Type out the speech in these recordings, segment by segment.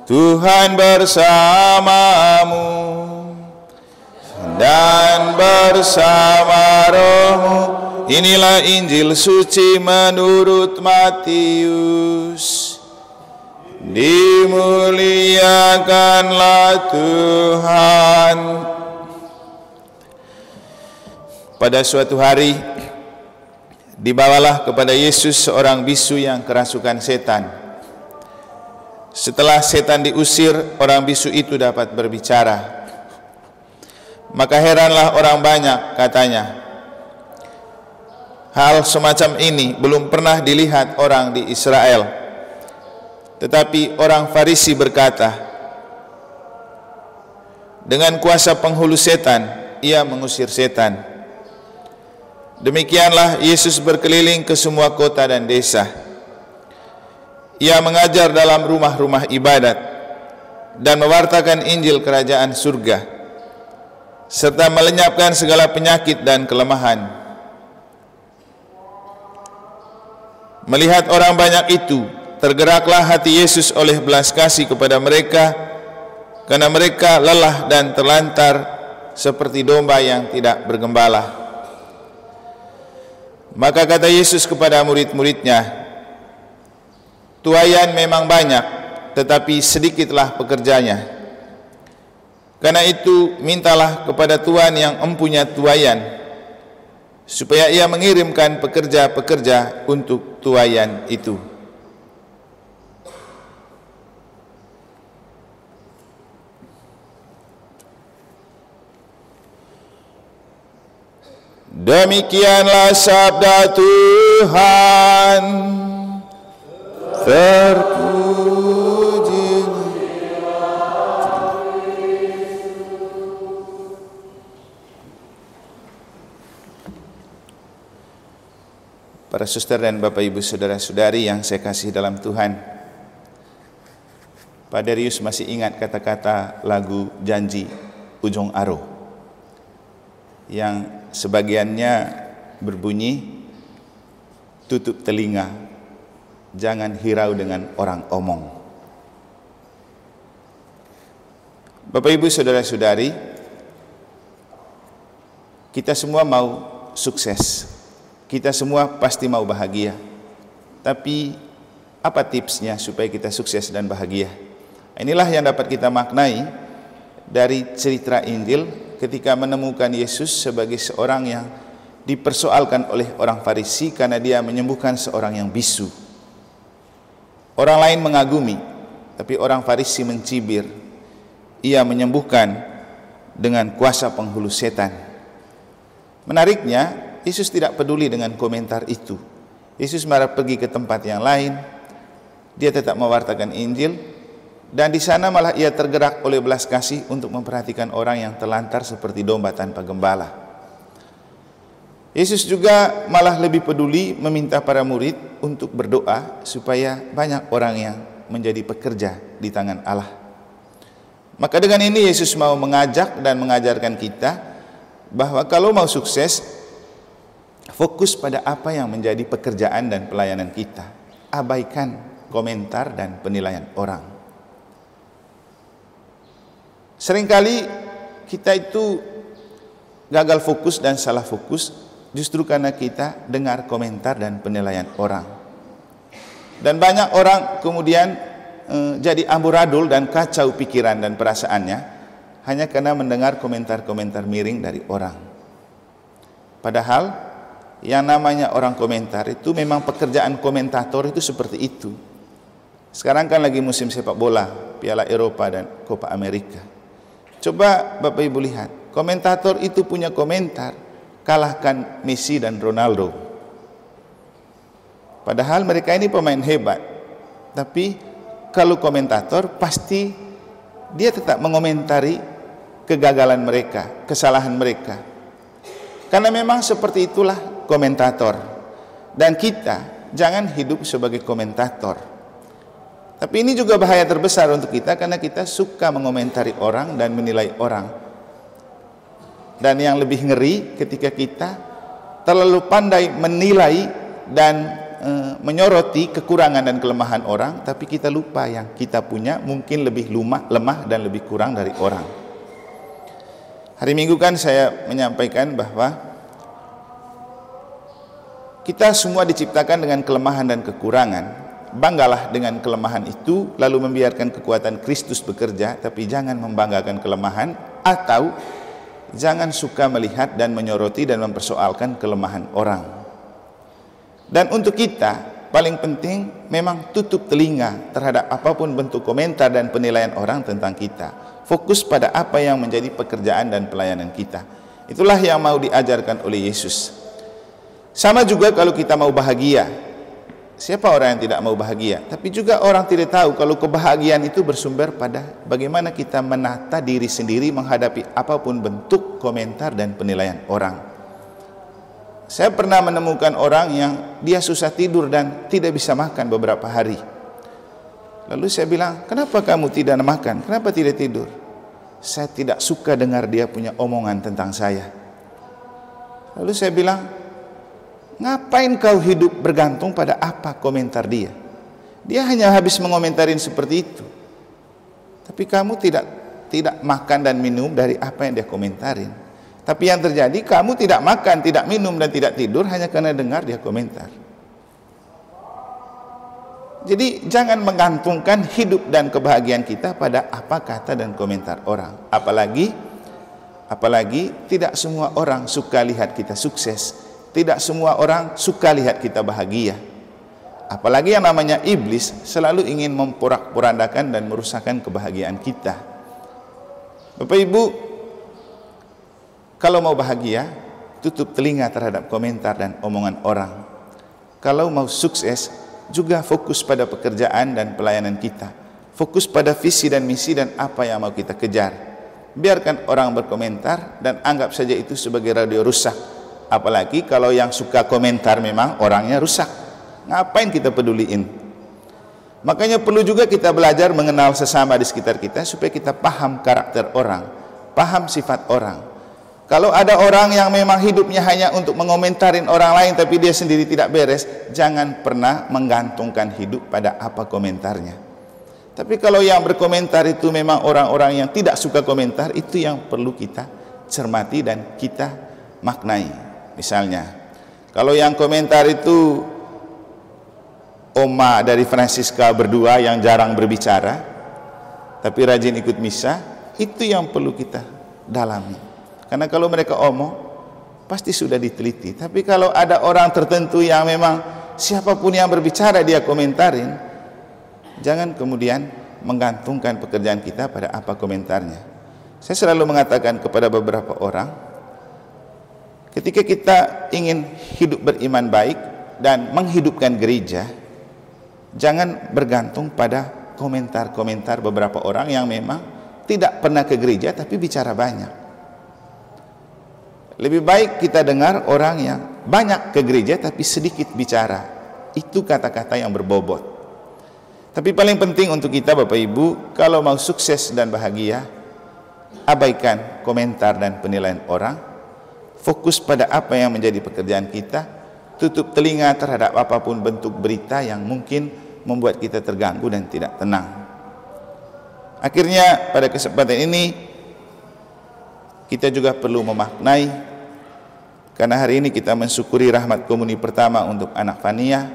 Tuhan bersamamu dan bersama rohmu. Inilah Injil suci menurut Matius. Dimuliakanlah Tuhan. Pada suatu hari dibawalah kepada Yesus seorang bisu yang kerasukan setan. Setelah setan diusir, orang bisu itu dapat berbicara. Maka heranlah orang banyak, katanya, hal semacam ini belum pernah dilihat orang di Israel. Tetapi orang Farisi berkata, dengan kuasa penghulu setan, ia mengusir setan. Demikianlah Yesus berkeliling ke semua kota dan desa. Ia mengajar dalam rumah-rumah ibadat dan mewartakan Injil kerajaan surga, serta melenyapkan segala penyakit dan kelemahan. Melihat orang banyak itu, tergeraklah hati Yesus oleh belas kasih kepada mereka, karena mereka lelah dan terlantar seperti domba yang tidak bergembala. Maka kata Yesus kepada murid-muridnya, tuaian memang banyak, tetapi sedikitlah pekerjanya. Karena itu mintalah kepada Tuhan yang empunya tuaian, supaya ia mengirimkan pekerja-pekerja untuk tuaian itu. Demikianlah sabda Tuhan. Terpuji. Para suster dan Bapak Ibu saudara-saudari yang saya kasih dalam Tuhan, Pak Darius masih ingat kata-kata lagu Janji Ujung Aro yang sebagiannya berbunyi, tutup telinga, jangan hirau dengan orang omong. Bapak Ibu saudara-saudari, kita semua mau sukses, kita semua pasti mau bahagia. Tapi apa tipsnya supaya kita sukses dan bahagia? Inilah yang dapat kita maknai dari cerita Injil ketika menemukan Yesus sebagai seorang yang dipersoalkan oleh orang Farisi karena dia menyembuhkan seorang yang bisu. Orang lain mengagumi, tapi orang Farisi mencibir. Ia menyembuhkan dengan kuasa penghulu setan. Menariknya, Yesus tidak peduli dengan komentar itu. Yesus malah pergi ke tempat yang lain. Dia tetap mewartakan Injil, dan di sana malah ia tergerak oleh belas kasih untuk memperhatikan orang yang terlantar seperti domba tanpa gembala. Yesus juga malah lebih peduli meminta para murid untuk berdoa supaya banyak orang yang menjadi pekerja di tangan Allah. Maka dengan ini Yesus mau mengajak dan mengajarkan kita bahwa kalau mau sukses, fokus pada apa yang menjadi pekerjaan dan pelayanan kita. Abaikan komentar dan penilaian orang. Seringkali kita itu gagal fokus dan salah fokus justru karena kita dengar komentar dan penilaian orang. Dan banyak orang kemudian jadi amburadul dan kacau pikiran dan perasaannya hanya karena mendengar komentar-komentar miring dari orang. Padahal yang namanya orang komentar itu memang pekerjaan komentator itu seperti itu. Sekarang kan lagi musim sepak bola, Piala Eropa dan Copa America. Coba Bapak Ibu lihat, komentator itu punya komentar, kalahkan Messi dan Ronaldo. Padahal mereka ini pemain hebat. Tapi kalau komentator pasti dia tetap mengomentari kegagalan mereka, kesalahan mereka. Karena memang seperti itulah komentator. Dan kita jangan hidup sebagai komentator. Tapi ini juga bahaya terbesar untuk kita karena kita suka mengomentari orang dan menilai orang. Dan yang lebih ngeri ketika kita terlalu pandai menilai dan menyoroti kekurangan dan kelemahan orang, tapi kita lupa yang kita punya mungkin lebih lemah dan lebih kurang dari orang. Hari Minggu kan saya menyampaikan bahwa kita semua diciptakan dengan kelemahan dan kekurangan. Banggalah dengan kelemahan itu, lalu membiarkan kekuatan Kristus bekerja, tapi jangan membanggakan kelemahan, atau jangan suka melihat dan menyoroti dan mempersoalkan kelemahan orang. Dan untuk kita, paling penting memang tutup telinga terhadap apapun bentuk komentar dan penilaian orang tentang kita. Fokus pada apa yang menjadi pekerjaan dan pelayanan kita. Itulah yang mau diajarkan oleh Yesus. Sama juga kalau kita mau bahagia. Siapa orang yang tidak mau bahagia? Tapi juga orang tidak tahu kalau kebahagiaan itu bersumber pada bagaimana kita menata diri sendiri menghadapi apapun bentuk komentar dan penilaian orang. Saya pernah menemukan orang yang dia susah tidur dan tidak bisa makan beberapa hari. Lalu saya bilang, kenapa kamu tidak makan? Kenapa tidak tidur? Saya tidak suka dengar dia punya omongan tentang saya. Lalu saya bilang, ngapain kau hidup bergantung pada apa komentar dia? Dia hanya habis mengomentarin seperti itu. Tapi kamu tidak makan dan minum dari apa yang dia komentarin. Tapi yang terjadi kamu tidak makan, tidak minum dan tidak tidur hanya karena dengar dia komentar. Jadi jangan menggantungkan hidup dan kebahagiaan kita pada apa kata dan komentar orang. Apalagi tidak semua orang suka lihat kita sukses. Tidak semua orang suka lihat kita bahagia. Apalagi yang namanya iblis selalu ingin memporak-porandakan dan merusakkan kebahagiaan kita. Bapak Ibu, kalau mau bahagia, tutup telinga terhadap komentar dan omongan orang. Kalau mau sukses, juga fokus pada pekerjaan dan pelayanan kita. Fokus pada visi dan misi dan apa yang mau kita kejar. Biarkan orang berkomentar dan anggap saja itu sebagai radio rusak. Apalagi kalau yang suka komentar memang orangnya rusak. Ngapain kita peduliin? Makanya perlu juga kita belajar mengenal sesama di sekitar kita supaya kita paham karakter orang, paham sifat orang. Kalau ada orang yang memang hidupnya hanya untuk mengomentarin orang lain tapi dia sendiri tidak beres, jangan pernah menggantungkan hidup pada apa komentarnya. Tapi kalau yang berkomentar itu memang orang-orang yang tidak suka komentar, itu yang perlu kita cermati dan kita maknai. Misalnya, kalau yang komentar itu Oma dari Francisca berdua yang jarang berbicara, tapi rajin ikut misa, itu yang perlu kita dalami. Karena kalau mereka omong, pasti sudah diteliti. Tapi kalau ada orang tertentu yang memang siapapun yang berbicara dia komentarin, jangan kemudian menggantungkan pekerjaan kita pada apa komentarnya. Saya selalu mengatakan kepada beberapa orang, ketika kita ingin hidup beriman baik dan menghidupkan gereja, jangan bergantung pada komentar-komentar beberapa orang yang memang tidak pernah ke gereja tapi bicara banyak. Lebih baik kita dengar orang yang banyak ke gereja tapi sedikit bicara. Itu kata-kata yang berbobot. Tapi paling penting untuk kita Bapak Ibu, kalau mau sukses dan bahagia, abaikan komentar dan penilaian orang. Fokus pada apa yang menjadi pekerjaan kita. Tutup telinga terhadap apapun bentuk berita yang mungkin membuat kita terganggu dan tidak tenang. Akhirnya pada kesempatan ini kita juga perlu memaknai, karena hari ini kita mensyukuri rahmat komuni pertama untuk anak Fania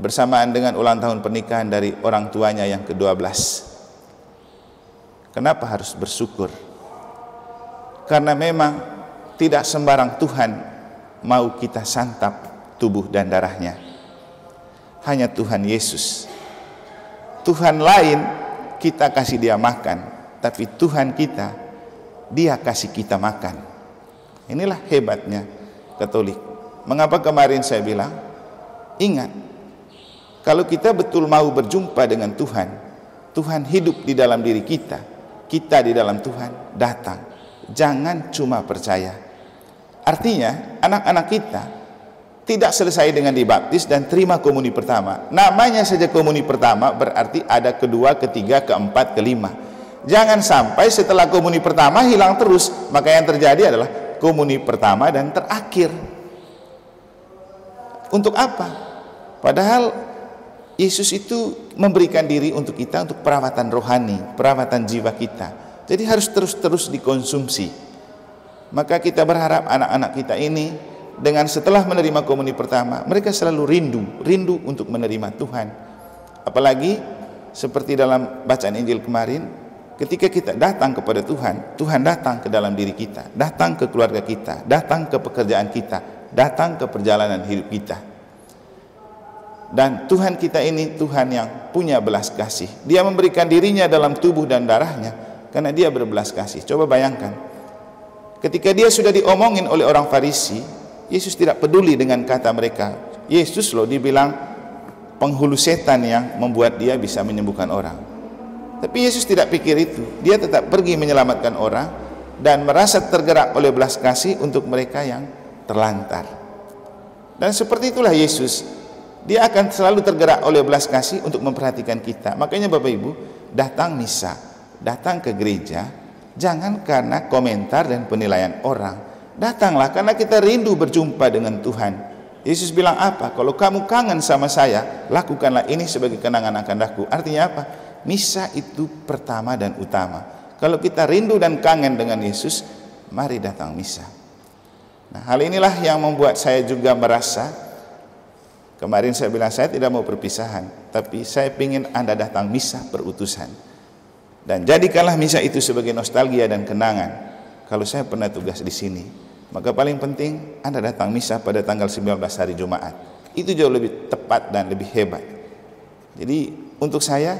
bersamaan dengan ulang tahun pernikahan dari orang tuanya yang ke-12. Kenapa harus bersyukur? Karena memang tidak sembarang Tuhan mau kita santap tubuh dan darahnya. Hanya Tuhan Yesus. Tuhan lain kita kasih dia makan, tapi Tuhan kita, dia kasih kita makan. Inilah hebatnya Katolik. Mengapa kemarin saya bilang, ingat, kalau kita betul mau berjumpa dengan Tuhan, Tuhan hidup di dalam diri kita, kita di dalam Tuhan, datang. Jangan cuma percaya. Artinya anak-anak kita tidak selesai dengan dibaptis dan terima komuni pertama. Namanya saja komuni pertama, berarti ada kedua, ketiga, keempat, kelima. Jangan sampai setelah komuni pertama hilang terus. Maka yang terjadi adalah komuni pertama dan terakhir. Untuk apa? Padahal Yesus itu memberikan diri untuk kita, untuk perawatan rohani, perawatan jiwa kita. Jadi harus terus-terus dikonsumsi. Maka kita berharap anak-anak kita ini dengan setelah menerima komuni pertama, mereka selalu rindu untuk menerima Tuhan. Apalagi seperti dalam bacaan Injil kemarin, ketika kita datang kepada Tuhan, Tuhan datang ke dalam diri kita, datang ke keluarga kita, datang ke pekerjaan kita, datang ke perjalanan hidup kita. Dan Tuhan kita ini Tuhan yang punya belas kasih. Dia memberikan dirinya dalam tubuh dan darahnya karena dia berbelas kasih. Coba bayangkan, ketika dia sudah diomongin oleh orang Farisi, Yesus tidak peduli dengan kata mereka. Yesus loh dibilang penghulu setan yang membuat dia bisa menyembuhkan orang. Tapi Yesus tidak pikir itu. Dia tetap pergi menyelamatkan orang dan merasa tergerak oleh belas kasih untuk mereka yang terlantar. Dan seperti itulah Yesus. Dia akan selalu tergerak oleh belas kasih untuk memperhatikan kita. Makanya Bapak Ibu, datang misa, datang ke gereja, jangan karena komentar dan penilaian orang. Datanglah karena kita rindu berjumpa dengan Tuhan. Yesus bilang apa? Kalau kamu kangen sama saya, lakukanlah ini sebagai kenangan akan aku. Artinya apa? Misa itu pertama dan utama. Kalau kita rindu dan kangen dengan Yesus, mari datang misa. Nah, hal inilah yang membuat saya juga merasa, kemarin saya bilang saya tidak mau perpisahan, tapi saya ingin Anda datang misa berutusan. Dan jadikanlah misa itu sebagai nostalgia dan kenangan. Kalau saya pernah tugas di sini, maka paling penting Anda datang misa pada tanggal 19 hari Jumat. Itu jauh lebih tepat dan lebih hebat. Jadi untuk saya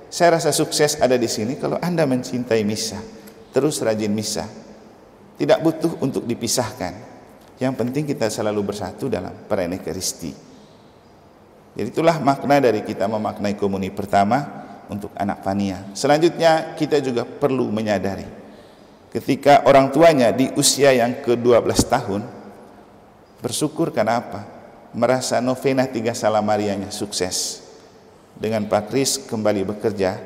rasa sukses ada di sini kalau Anda mencintai misa, terus rajin misa. Tidak butuh untuk dipisahkan. Yang penting kita selalu bersatu dalam perayaan Ekaristi. Jadi itulah makna dari kita memaknai komuni pertama untuk anak Pania. Selanjutnya kita juga perlu menyadari ketika orang tuanya di usia yang ke-12 tahun bersyukur karena apa? Merasa novena 3 Salam Marianya sukses. Dengan Pak Kris kembali bekerja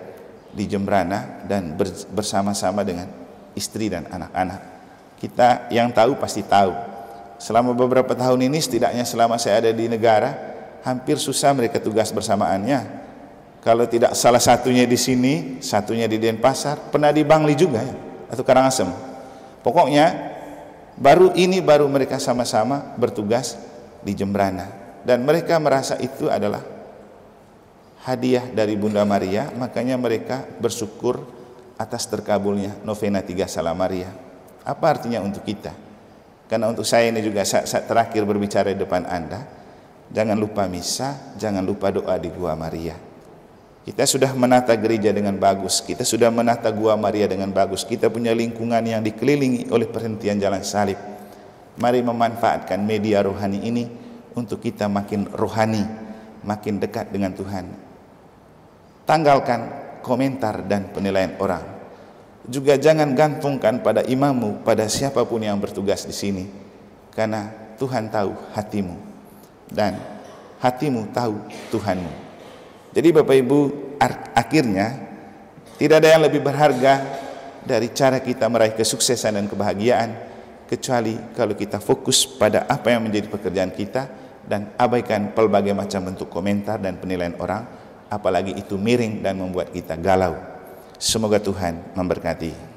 di Jembrana dan bersama-sama dengan istri dan anak-anak. Kita yang tahu pasti tahu. Selama beberapa tahun ini, setidaknya selama saya ada di negara, hampir susah mereka tugas bersamaannya. Kalau tidak salah satunya di sini, satunya di Denpasar, pernah di Bangli juga ya, atau Karangasem. Pokoknya baru mereka sama-sama bertugas di Jembrana. Dan mereka merasa itu adalah hadiah dari Bunda Maria, makanya mereka bersyukur atas terkabulnya novena 3 Salam Maria. Apa artinya untuk kita? Karena untuk saya ini juga saat terakhir berbicara di depan Anda, jangan lupa misa, jangan lupa doa di Gua Maria. Kita sudah menata gereja dengan bagus, kita sudah menata Gua Maria dengan bagus, kita punya lingkungan yang dikelilingi oleh perhentian jalan salib. Mari memanfaatkan media rohani ini untuk kita makin rohani, makin dekat dengan Tuhan. Tanggalkan komentar dan penilaian orang. Juga jangan gantungkan pada imammu, pada siapapun yang bertugas di sini, karena Tuhan tahu hatimu dan hatimu tahu Tuhanmu. Jadi Bapak Ibu, akhirnya tidak ada yang lebih berharga dari cara kita meraih kesuksesan dan kebahagiaan kecuali kalau kita fokus pada apa yang menjadi pekerjaan kita dan abaikan pelbagai macam bentuk komentar dan penilaian orang, apalagi itu miring dan membuat kita galau. Semoga Tuhan memberkati.